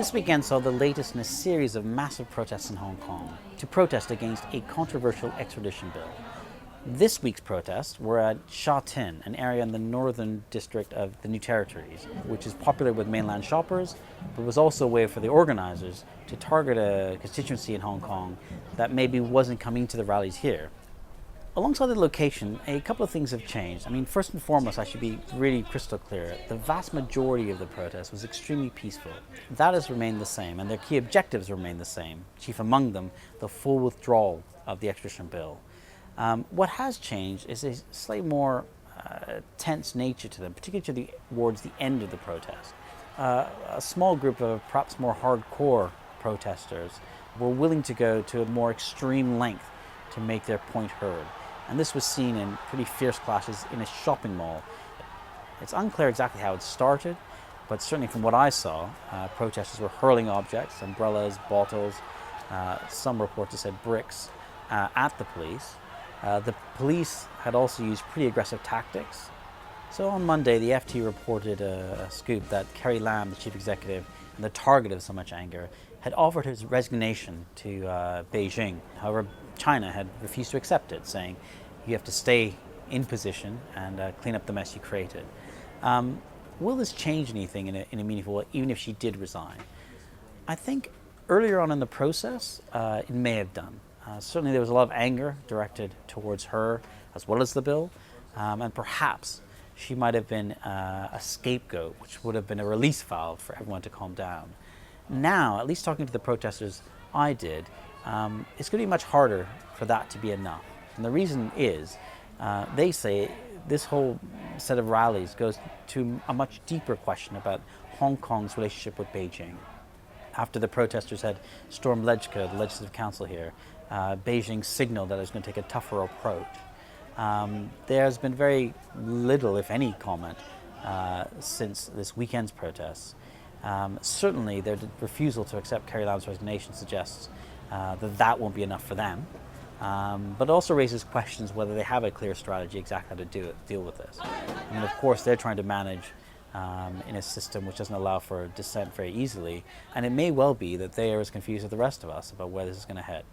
This weekend saw the latest in a series of massive protests in Hong Kong to protest against a controversial extradition bill. This week's protests were at Sha Tin, an area in the northern district of the New Territories, which is popular with mainland shoppers, but was also a way for the organizers to target a constituency in Hong Kong that maybe wasn't coming to the rallies here. Alongside the location, a couple of things have changed. First and foremost, I should be really crystal clear. The vast majority of the protest was extremely peaceful. That has remained the same, and their key objectives remain the same, chief among them, the full withdrawal of the extradition bill. What has changed is a slightly more tense nature to them, particularly towards the end of the protest. A small group of perhaps more hardcore protesters were willing to go to a more extreme length to make their point heard. And this was seen in pretty fierce clashes in a shopping mall. It's unclear exactly how it started, but certainly from what I saw, protesters were hurling objects, umbrellas, bottles, some reports have said bricks, at the police. The police had also used pretty aggressive tactics. So on Monday, the FT reported a scoop that Carrie Lam, the chief executive and the target of so much anger, had offered his resignation to Beijing. However, China had refused to accept it, saying you have to stay in position and clean up the mess you created. Will this change anything in a meaningful way, even if she did resign? I think earlier on in the process, it may have done. Certainly there was a lot of anger directed towards her as well as the bill, and perhaps she might have been a scapegoat, which would have been a release valve for everyone to calm down. Now, at least talking to the protesters I did, it's going to be much harder for that to be enough. And the reason is, they say this whole set of rallies goes to a much deeper question about Hong Kong's relationship with Beijing. After the protesters had stormed LegCo, the Legislative Council here, Beijing signaled that it was going to take a tougher approach. There's been very little, if any, comment since this weekend's protests. Certainly, their refusal to accept Carrie Lam's resignation suggests that won't be enough for them, but also raises questions whether they have a clear strategy exactly how to deal with this. Of course, they're trying to manage in a system which doesn't allow for dissent very easily, and it may well be that they are as confused as the rest of us about where this is going to head.